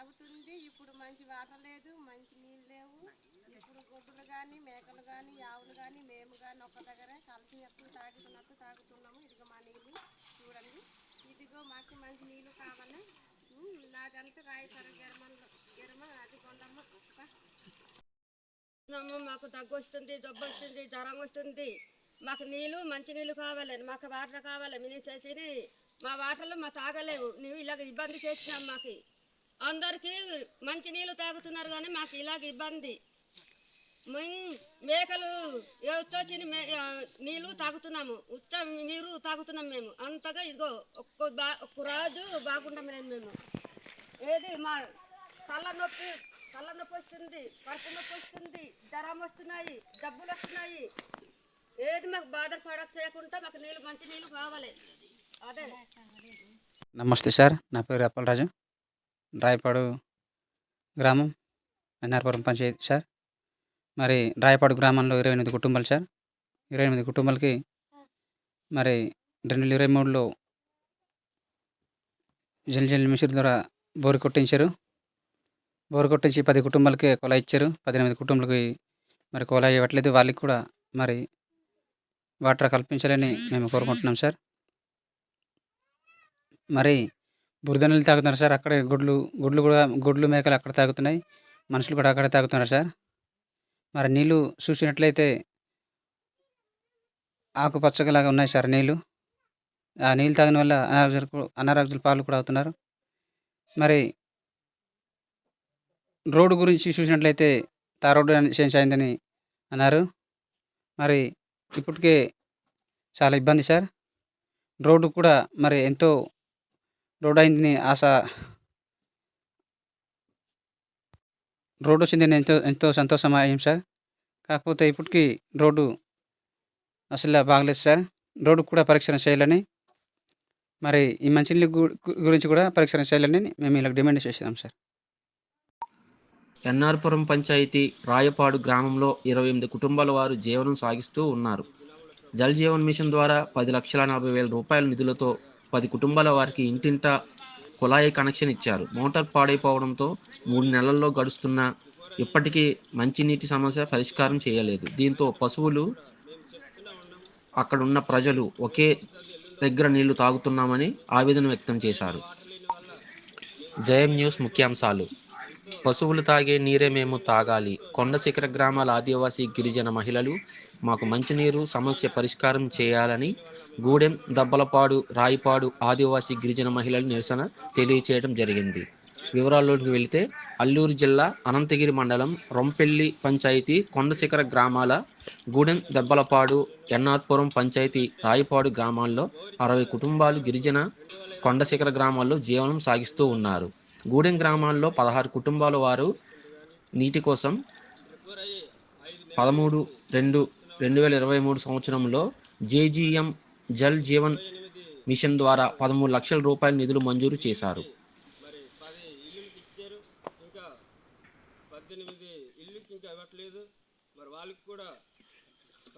తాగుతుంది. ఇప్పుడు మంచి వాటర్ లేదు, మంచి నీళ్ళు లేవు. ఇప్పుడు గొడ్డులు కానీ మేకలు కానీ ఆవులు కానీ మేము కానీ ఒక్క దగ్గరే కలిసినప్పుడు తాగుతున్నాము. ఇదిగో మా నీళ్ళు చూడండి. ఇదిగో మాకు మంచి నీళ్ళు కావాలి. నాకంటే రాయిపర గెరమ అది కొండమ్మ మాకు దగ్గు వస్తుంది, జబ్బు వస్తుంది, జ్వరం వస్తుంది. మాకు నీళ్ళు మంచి నీళ్ళు కావాలి, మాకు వాటర్ కావాలి. మేము చేసి మా వాటర్లు మా తాగలేవు. నువ్వు ఇలాగ ఇబ్బంది చేసినాం. మాకు అందరికీ మంచి నీళ్ళు తాగుతున్నారు కానీ మాకు ఇలాగ ఇబ్బంది. మేకలు వచ్చి నీళ్ళు తాగుతున్నాము, నీరు తాగుతున్నాం మేము. అంతగా ఇదిగో ఒక్క రోజు బాగుంటాం లేదు మేము. ఏది మా తల నొప్పి వస్తుంది, కడుపు నొప్పి వస్తుంది, జ్వరం వస్తున్నాయి, జబ్బులు వస్తున్నాయి. ఏది మాకు బాధపడక చేయకుండా మాకు నీళ్ళు మంచి నీళ్ళు కావాలి. అదే. నమస్తే సార్, నా పేరు అప్పలరాజు, రాయపాడు గ్రామం, ఎన్ఆర్పురం పంచాయతీ సార్. మరి రాయపాడు గ్రామంలో 28 కుటుంబాలు సార్. 28 కుటుంబాలకి మరి 2023లో జల్ మిషన్ ద్వారా బోరు కొట్టించారు. బోరు కొట్టించి 10 కుటుంబాలకి కొలా ఇచ్చారు. 18 కుటుంబాలకి మరి కొలా ఇవ్వట్లేదు. వాళ్ళకి కూడా మరి వాటర్ కల్పించాలని మేము కోరుకుంటున్నాం సార్. మరి బురద నీళ్ళు తాగుతున్నారు సార్. అక్కడే గుడ్లు మేకలు అక్కడ తాగుతున్నాయి, మనుషులు కూడా అక్కడే తాగుతున్నారు సార్. మరి నీళ్ళు చూసినట్లయితే ఆకుపచ్చగలాగా ఉన్నాయి సార్ నీళ్ళు. ఆ నీళ్ళు తాగిన వల్ల అనారోగ్యాల పాలు కూడా అవుతున్నారు. మరి రోడ్డు గురించి చూసినట్లయితే తార్ రోడ్డు చేంజ్ అయిందని అన్నారు. మరి ఇప్పటికే చాలా ఇబ్బంది సార్. రోడ్డు కూడా మరి ఎంతో రోడ్డు అయిందని రోడ్డు వచ్చిందని ఎంతో సంతోషం అయ్యాం సార్. కాకపోతే ఇప్పటికీ రోడ్డు అసలు బాగలేదు సార్. రోడ్డు కూడా పరీక్షణ చేయాలని, మరి ఈ మంచినీళ్ళ గురించి కూడా పరీక్షణ చేయాలని మేము ఇలా డిమాండ్ చేసాం సార్. ఎన్ఆర్పురం పంచాయతీ రాయపాడు గ్రామంలో 28 కుటుంబాల వారు జీవనం సాగిస్తూ ఉన్నారు. జల్ జీవన్ మిషన్ ద్వారా 10,40,000 రూపాయల నిధులతో 10 కుటుంబాల వారికి ఇంటింటా కుళాయి కనెక్షన్ ఇచ్చారు. మోటార్ పాడైపోవడంతో 3 నెలల్లో గడుస్తున్నా ఇప్పటికీ మంచినీటి సమస్య పరిష్కారం చేయలేదు. దీంతో పశువులు, అక్కడున్న ప్రజలు ఒకే దగ్గర నీళ్లు తాగుతున్నామని ఆవేదన వ్యక్తం చేశారు. జయం న్యూస్ ముఖ్యాంశాలు. పశువులు తాగే నీరే మేము తాగాలి. కొండ శిఖర గ్రామాల ఆదివాసీ గిరిజన మహిళలు మాకు మంచినీరు సమస్య పరిష్కారం చేయాలని గూడెం, దబ్బలపాడు, రాయిపాడు ఆదివాసీ గిరిజన మహిళలు నిరసన తెలియచేయడం జరిగింది. వివరాల్లోకి వెళితే అల్లూరు జిల్లా అనంతగిరి మండలం రొంపెల్లి పంచాయతీ కొండ శిఖర గ్రామాల గూడెం, దబ్బలపాడు, ఎన్ఆర్పురం పంచాయతీ రాయిపాడు గ్రామాల్లో 60 కుటుంబాలు గిరిజన కొండ శిఖర గ్రామాల్లో జీవనం సాగిస్తూ ఉన్నారు. గూడెం గ్రామాల్లో 16 కుటుంబాల వారు నీటి కోసం 13/2/2023 సంవత్సరంలో జేజీఎం జల్ జీవన్ మిషన్ ద్వారా 13 లక్షల రూపాయల నిధులు మంజూరు చేశారు. 18 ఇళ్ళకి ఇంకా ఇవ్వట్లేదు. మరి వాళ్ళకి కూడా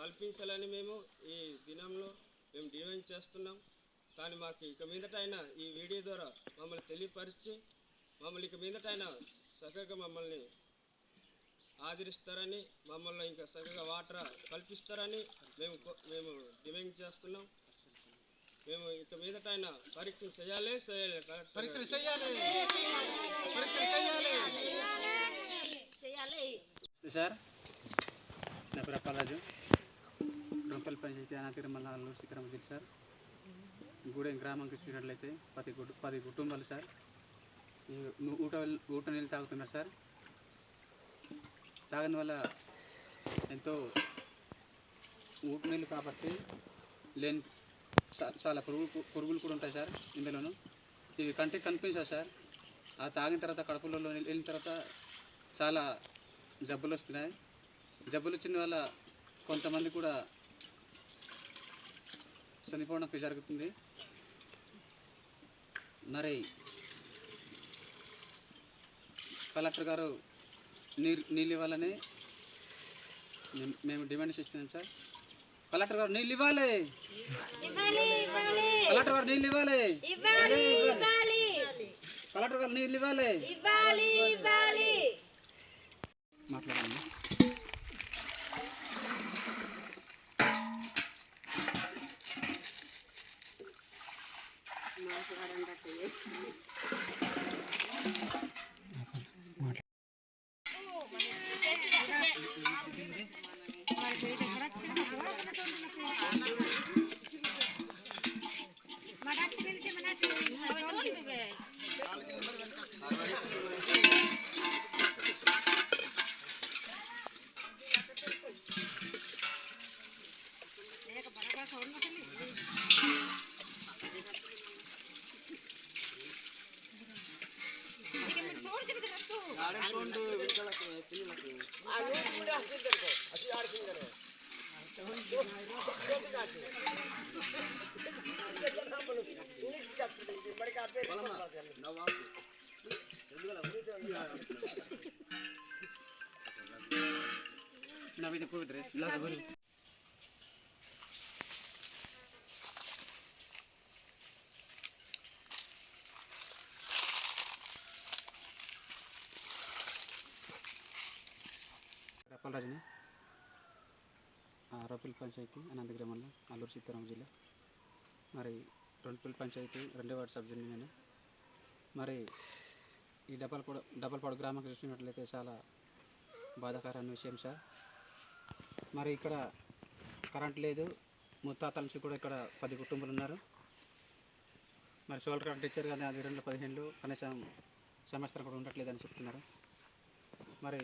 కల్పించాలని మేము ఈ దినంలో మేము డిమాండ్ చేస్తున్నాం. కానీ మాకు ఇక మీదటైనా ఈ వీడియో ద్వారా మమ్మల్ని తెలియపరిచి మమ్మల్ని ఇక మీదటైనా చక్కగా మమ్మల్ని ఆదరిస్తారని, మమ్మల్ని ఇంకా చక్కగా వాటర్ కల్పిస్తారని మేము డిమాండ్ చేస్తున్నాం. మేము ఇక మీదటైనా పరీక్ష చేయాలి సార్. నా పేరు అప్పలరాజు, రొంపల్లి పంచాయతీ అనంతగిరి మండలంలో శిఖరం సార్. గూడెం గ్రామంకి చూసినట్లయితే 10 కుటుంబాలు సార్ ఊట నీళ్ళు తాగుతున్నారు సార్. తాగిన వల్ల ఎంతో ఊట నీళ్ళు కాబట్టి లేని చాలా పురుగులు కూడా ఉంటాయి సార్. ఇందులోనూ ఇవి కంటికి కనిపించాయి సార్. ఆ తాగిన తర్వాత కడుపులో వెళ్ళిన తర్వాత చాలా జబ్బులు వస్తున్నాయి. జబ్బులు వచ్చిన వల్ల కొంతమంది కూడా చనిపోవడం జరుగుతుంది. మరి కలెక్టర్ గారు నీళ్ళు ఇవ్వాలని మేము డిమాండ్ చేస్తున్నాం సార్. కలెక్టర్ గారు నీళ్ళు ఇవ్వాలి, కలెక్టర్ గారు నీళ్ళు ఇవ్వాలి, కలెక్టర్ గారు నీళ్ళు ఇవ్వాలి. ఇవ్వాలి ఇవ్వాలి. మాట్లాడండి. రప్పలరాజుని రొప్పిల్ పంచాయతీ అనంతగిరి మండలం అల్లూరు సీతారామ జిల్లా. మరి రొప్పిల్ పంచాయతీ 2వ వార్డు సభ్యుని నేను. మరి ఈ డబల్పాడు గ్రామానికి చూసినట్లయితే చాలా బాధాకరమైన విషయం సార్. మరి ఇక్కడ కరెంట్ లేదు. ముత్తాతల నుంచి కూడా ఇక్కడ 10 కుటుంబాలు ఉన్నారు. మరి సోలార్ కరెంట్ ఇచ్చారు కానీ అది 2015లో కనీసం సంవత్సరం కూడా ఉండట్లేదని చెప్తున్నారు. మరి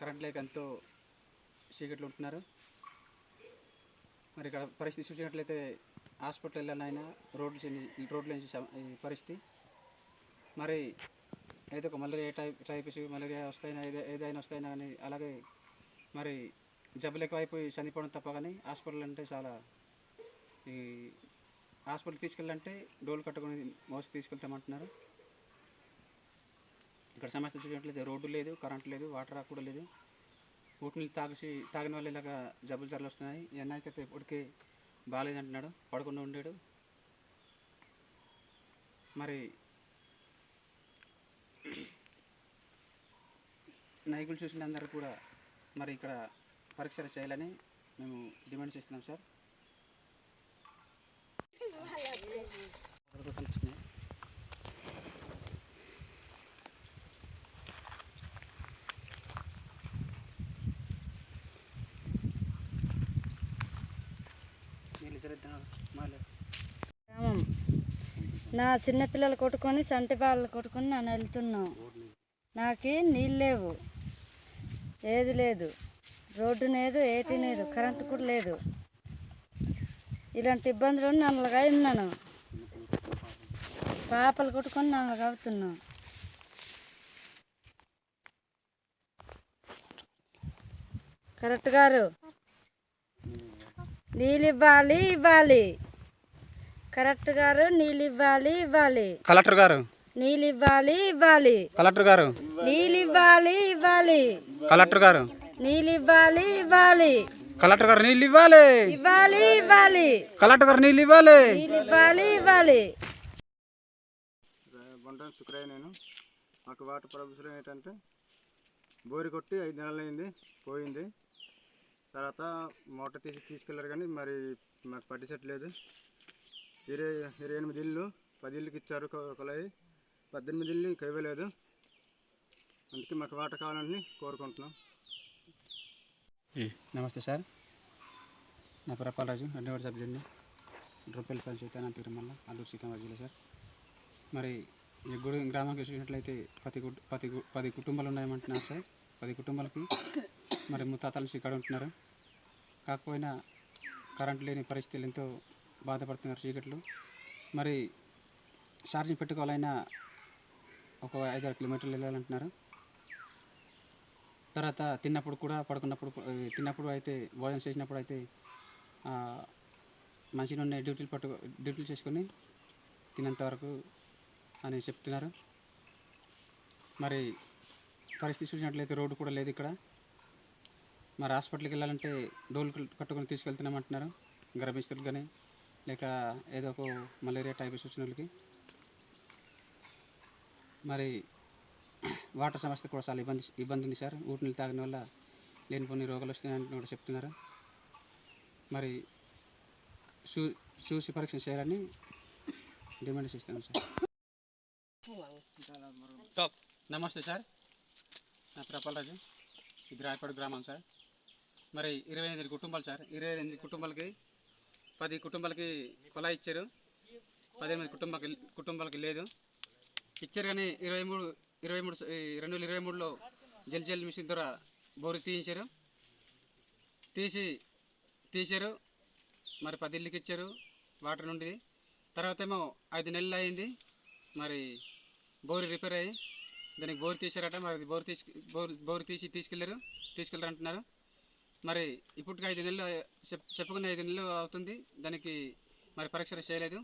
కరెంట్ లేక ఎంతో చీకట్లు ఉంటున్నారు. మరి ఇక్కడ పరిస్థితి చూసినట్లయితే హాస్పిటల్ వెళ్ళాలైనా రోడ్ల నుంచి ఈ పరిస్థితి. మరి ఏదో ఒక మలేరియా టైప్స్ మలేరియా వస్తాయినా ఏదైనా వస్తాయినా కానీ అలాగే మరి జబ్బులు ఎక్కువైపోయి చనిపోవడం తప్ప కానీ హాస్పిటల్ అంటే చాలా ఈ హాస్పిటల్ తీసుకెళ్ళాలంటే డోలు కట్టుకొని మోసి తీసుకెళ్తామంటున్నారు. ఇక్కడ సమస్య చూసినట్లయితే రోడ్డు లేదు, కరెంట్ లేదు, వాటర్ కూడా లేదు. ఊటి నీళ్ళు తాగిన వాళ్ళు ఇలాగా జబ్బులు జరలు వస్తున్నాయి. ఈ అన్నయ్యకైతే ఇప్పటికే బాగాలేదంటున్నాడు, పడకుండా ఉండాడు. మరి నాయకులు చూసిన అందరూ కూడా మరి ఇక్కడ పరీక్షలు చేయాలని మేము డిమాండ్ చేస్తున్నాం సార్. కనిపిస్తున్నాయి. నా చిన్నపిల్లలు కొట్టుకొని సంటి బాలు కొట్టుకొని నన్ను వెళ్తున్నాం. నాకు నీళ్ళు లేవు, ఏది లేదు, రోడ్డు లేదు, ఏటీ లేదు, కరెంటు కూడా లేదు. ఇలాంటి ఇబ్బందులు నల్లగా ఉన్నాను. పాపలు కొట్టుకొని నల్లగా అవుతున్నాం. కరెక్ట్ గారు నీళ్ళు ఇవ్వాలి ఇవ్వాలి. కరెక్ట్ గారు నీళ్ళు ఇవ్వాలి ఇవ్వాలి. కలెక్టర్ గారు నీళ్ళు ఇవ్వాలి ఇవ్వాలి. కలెక్టర్ గారు నీళ్ళు ఇవ్వాలి ఇవ్వాలి. కలెక్టర్ గారు నీళ్ళు ఇవ్వాలి ఇవ్వాలి. కలెక్టర్ గారు నీళ్ళు ఇవ్వాలి ఇవ్వాలి ఇవ్వాలి. కలెక్టర్ గారు నీళ్ళు ఇవ్వాలి నీళ్ళు ఇవ్వాలి ఇవ్వాలి. బొంటం శుక్రయ్య నేను. మాకు వాటర్ ప్రాబ్లం ఏంటంటే బోరి కొట్టి 5 నెలలు అయింది, పోయింది. తర్వాత మోటార్ తీసుకెళ్ళారు కానీ మరి మాకు పట్టించట్లేదు. 28 ఇళ్ళు 10 ఇళ్ళకి ఇచ్చారు కొలాయి, 18 ఇళ్ళు ఇంకా ఇవ్వలేదు. అందుకే మాకు వాటర్ కావాలని కోరుకుంటున్నాం. నమస్తే సార్. నా పేరు రప్పలరాజు, 2వ వార్డు సభ్యుడిని, రొప్పిల్ పంచాయతీ అనంతగిరి మండలం అల్లూరు సీతారామ జిల్లా సార్. మరి ఈ గ్రామానికి చూసినట్లయితే 10 కుటుంబాలు ఉన్నాయమంటున్నారు సార్. 10 కుటుంబాలకి మరి ముత్తాతల నుంచి ఇక్కడ ఉంటున్నారు. కాకపోయినా కరెంట్ లేని పరిస్థితులు ఎంతో బాధపడుతున్నారు చీకట్లు. మరి ఛార్జింగ్ పెట్టుకోవాలైనా ఒక 5-6 కిలోమీటర్లు వెళ్ళాలంటున్నారు. తర్వాత తిన్నప్పుడు కూడా తిన్నప్పుడు అయితే భోజనం చేసినప్పుడు అయితే మంచి నూనె డ్యూటీలు చేసుకొని తినేంత వరకు అని చెప్తున్నారు. మరి పరిస్థితి చూసినట్లయితే రోడ్డు కూడా లేదు ఇక్కడ. మరి హాస్పిటల్కి వెళ్ళాలంటే డోలు కట్టుకొని తీసుకెళ్తున్నామంటున్నారు గర్భిస్తులకు కానీ లేక ఏదో ఒక మలేరియా టైప్ వచ్చిన వాళ్ళకి. మరి వాటర్ సమస్య కూడా చాలా ఇబ్బంది ఉంది సార్. ఊటి నీళ్ళు తాగడం వల్ల లేనిపోని రోగాలు వస్తున్నాయని కూడా చెప్తున్నారు. మరి చూసి పరీక్ష చేయాలని డిమాండ్ చేస్తాను సార్. నమస్తే సార్, నా ప్రపలరాజు, ఇది రాయపాడు గ్రామం సార్. మరి 28 కుటుంబాలు సార్. 28 కుటుంబాలకి 10 కుటుంబాలకి కుళాయి ఇచ్చారు, 18 కుటుంబాలకి లేదు ఇచ్చారు. కానీ 2023లో జల్ మిషన్ ద్వారా బోరు తీశారు. మరి 10 ఇళ్ళకి ఇచ్చారు వాటర్ నుండి. తర్వాత ఏమో 5 నెలలు అయింది, మరి బోరు రిపేర్ అయ్యి దానికి బోరు తీశారట. మరి బోరు తీసుకెళ్ళారు అంటున్నారు. మరి ఇప్పటికి 5 నెలలు చెప్పుకున్న 5 నెలలు అవుతుంది, దానికి మరి పరీక్షలు చేయలేదు.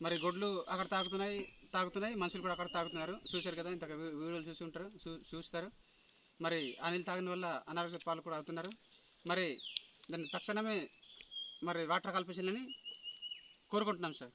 మరి గొడ్లు అక్కడ తాగుతున్నాయి, మనుషులు కూడా అక్కడ తాగుతున్నారు. చూశారు కదా, ఇంత వీడియోలు చూస్తారు. మరి ఆ నీళ్ళు తాగిన వల్ల అనారోగ్య పాలు కూడా అవుతున్నారు. మరి దాన్ని తక్షణమే మరి వాటర్ కల్పించాలని కోరుకుంటున్నాం సార్.